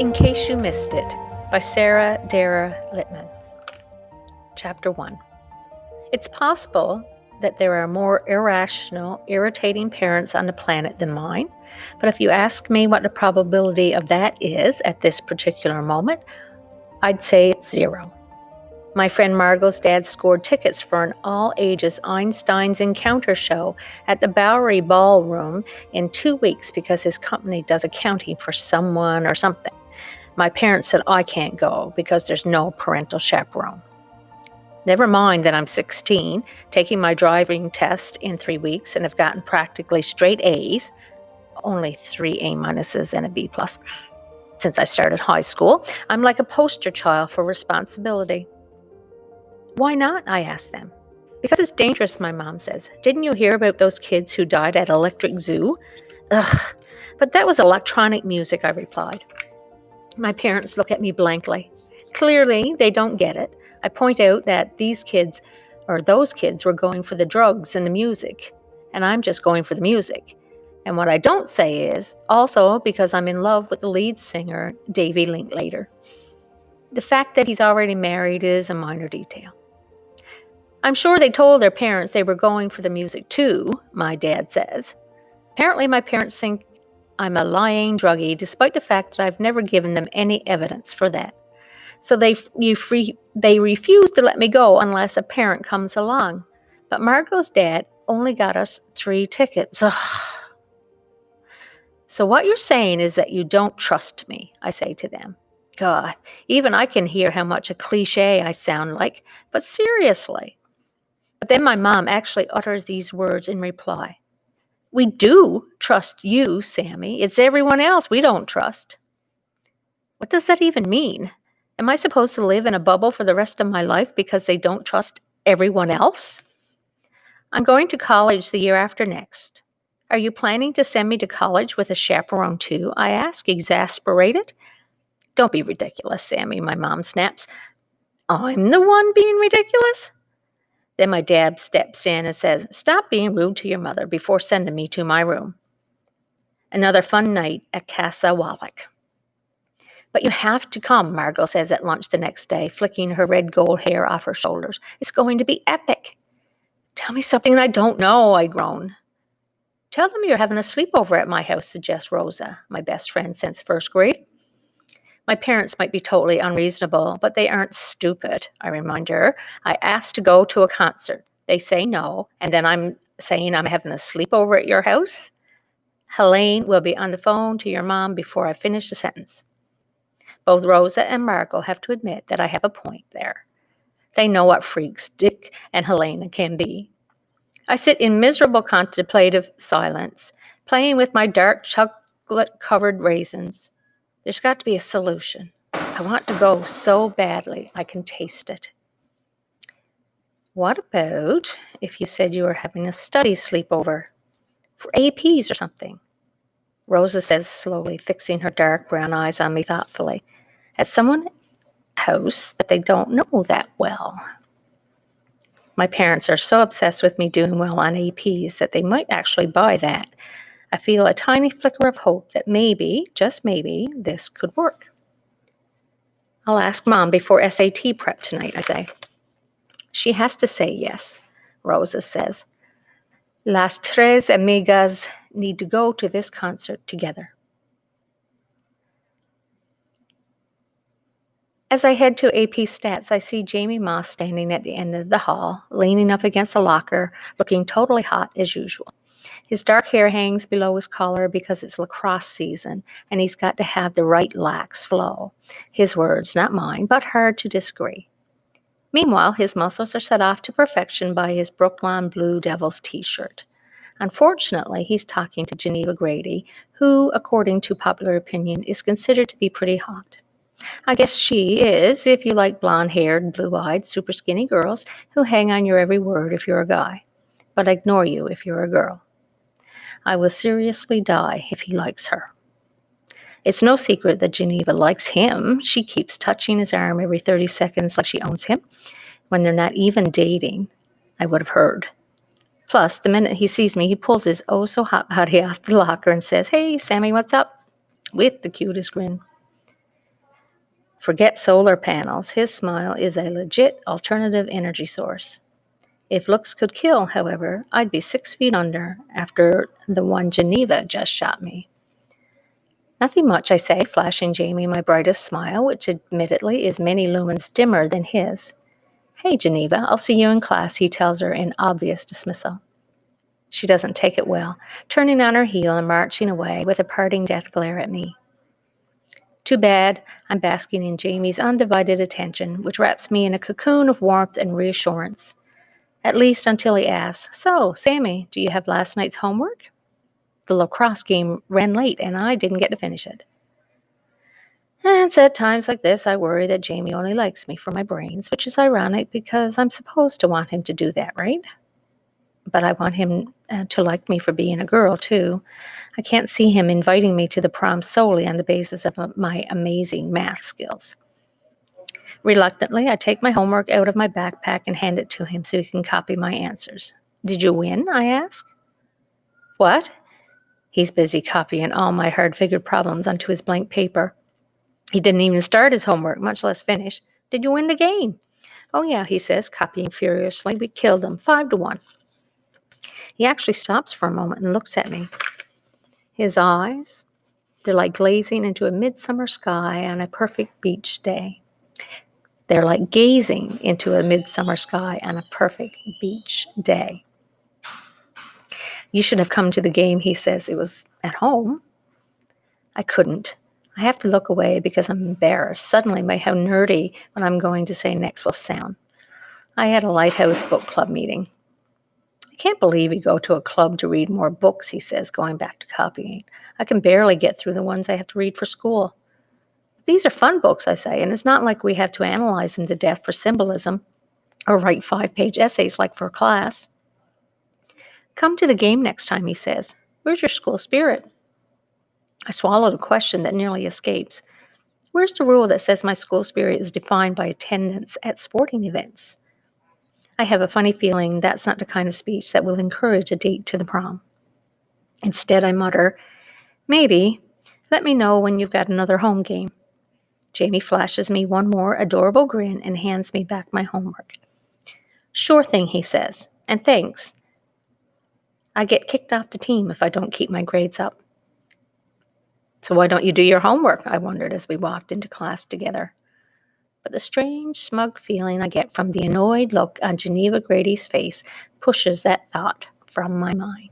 In Case You Missed It by Sarah Dara Littman. Chapter 1. It's possible that there are more irrational, irritating parents on the planet than mine, but if you ask me what the probability of that is at this particular moment, I'd say it's 0. My friend Margot's dad scored tickets for an all-ages Einstein's Encounter show at the Bowery Ballroom in 2 weeks because his company does accounting for someone or something. My parents said I can't go because there's no parental chaperone. Never mind that I'm 16, taking my driving test in 3 weeks and have gotten practically straight A's, only 3 A minuses and a B plus, since I started high school. I'm like a poster child for responsibility. Why not? I asked them. Because it's dangerous, my mom says. Didn't you hear about those kids who died at Electric Zoo? Ugh, but that was electronic music, I replied. My parents look at me blankly. Clearly, they don't get it. I point out that those kids were going for the drugs and the music, and I'm just going for the music. And what I don't say is, also because I'm in love with the lead singer, Davey Linklater. The fact that he's already married is a minor detail. I'm sure they told their parents they were going for the music too, my dad says. Apparently my parents think I'm a lying druggie, despite the fact that I've never given them any evidence for that. So they refuse to let me go unless a parent comes along. But Margot's dad only got us 3 tickets. Ugh. So what you're saying is that you don't trust me, I say to them. God, even I can hear how much a cliche I sound like, but seriously. But then my mom actually utters these words in reply. We do trust you, Sammy. It's everyone else we don't trust. What does that even mean? Am I supposed to live in a bubble for the rest of my life because they don't trust everyone else? I'm going to college the year after next. Are you planning to send me to college with a chaperone too? I ask, exasperated. Don't be ridiculous, Sammy, my mom snaps. I'm the one being ridiculous? Then my dad steps in and says, stop being rude to your mother before sending me to my room. Another fun night at Casa Wallach. But you have to come, Margot says at lunch the next day, flicking her red gold hair off her shoulders. It's going to be epic. Tell me something I don't know, I groan. Tell them you're having a sleepover at my house, suggests Rosa, my best friend since first grade. My parents might be totally unreasonable, but they aren't stupid, I remind her. I asked to go to a concert. They say no, and then I'm saying I'm having a sleepover at your house? Helene will be on the phone to your mom before I finish the sentence. Both Rosa and Margot have to admit that I have a point there. They know what freaks Dick and Helena can be. I sit in miserable contemplative silence, playing with my dark chocolate-covered raisins. There's got to be a solution. I want to go so badly, I can taste it. What about if you said you were having a study sleepover for APs or something? Rosa says slowly, fixing her dark brown eyes on me thoughtfully. At someone's house that they don't know that well. My parents are so obsessed with me doing well on APs that they might actually buy that. I feel a tiny flicker of hope that maybe, just maybe, this could work. I'll ask Mom before SAT prep tonight, I say. She has to say yes, Rosa says. Las tres amigas need to go to this concert together. As I head to AP Stats, I see Jamie Moss standing at the end of the hall, leaning up against a locker, looking totally hot as usual. His dark hair hangs below his collar because it's lacrosse season, and he's got to have the right lax flow. His words, not mine, but hard to disagree. Meanwhile, his muscles are set off to perfection by his Brooklyn Blue Devils t-shirt. Unfortunately, he's talking to Geneva Grady, who, according to popular opinion, is considered to be pretty hot. I guess she is, if you like blonde-haired, blue-eyed, super skinny girls who hang on your every word if you're a guy, but ignore you if you're a girl. I will seriously die if he likes her. It's no secret that Geneva likes him. She keeps touching his arm every 30 seconds like she owns him. When they're not even dating, I would have heard. Plus, the minute he sees me, he pulls his oh-so-hot body off the locker and says, "Hey, Sammy, what's up?" with the cutest grin. Forget solar panels. His smile is a legit alternative energy source. If looks could kill, however, I'd be 6 feet under after the one Geneva just shot me. Nothing much, I say, flashing Jamie my brightest smile, which admittedly is many lumens dimmer than his. Hey, Geneva, I'll see you in class, he tells her in obvious dismissal. She doesn't take it well, turning on her heel and marching away with a parting death glare at me. Too bad I'm basking in Jamie's undivided attention, which wraps me in a cocoon of warmth and reassurance. At least until he asks, "So, Sammy, do you have last night's homework?" The lacrosse game ran late and I didn't get to finish it. And it's at times like this I worry that Jamie only likes me for my brains, which is ironic because I'm supposed to want him to do that, right? But I want him to like me for being a girl, too. I can't see him inviting me to the prom solely on the basis of my amazing math skills. Reluctantly, I take my homework out of my backpack and hand it to him so he can copy my answers. Did you win? I ask. What? He's busy copying all my hard-figured problems onto his blank paper. He didn't even start his homework, much less finish. Did you win the game? Oh, yeah, he says, copying furiously. We killed them, 5-1. He actually stops for a moment and looks at me. His eyes, they're like glazing into a midsummer sky on a perfect beach day. They're like gazing into a midsummer sky on a perfect beach day. You should have come to the game, he says. It was at home. I couldn't. I have to look away because I'm embarrassed suddenly by how nerdy what I'm going to say next will sound. I had a Lighthouse Book Club meeting. I can't believe you go to a club to read more books, he says, going back to copying. I can barely get through the ones I have to read for school. These are fun books, I say, and it's not like we have to analyze them to death for symbolism or write 5-page essays like for a class. Come to the game next time, he says. Where's your school spirit? I swallowed a question that nearly escapes. Where's the rule that says my school spirit is defined by attendance at sporting events? I have a funny feeling that's not the kind of speech that will encourage a date to the prom. Instead, I mutter, maybe. Let me know when you've got another home game. Jamie flashes me one more adorable grin and hands me back my homework. Sure thing, he says, and thanks. I get kicked off the team if I don't keep my grades up. So why don't you do your homework? I wondered as we walked into class together. But the strange, smug feeling I get from the annoyed look on Geneva Grady's face pushes that thought from my mind.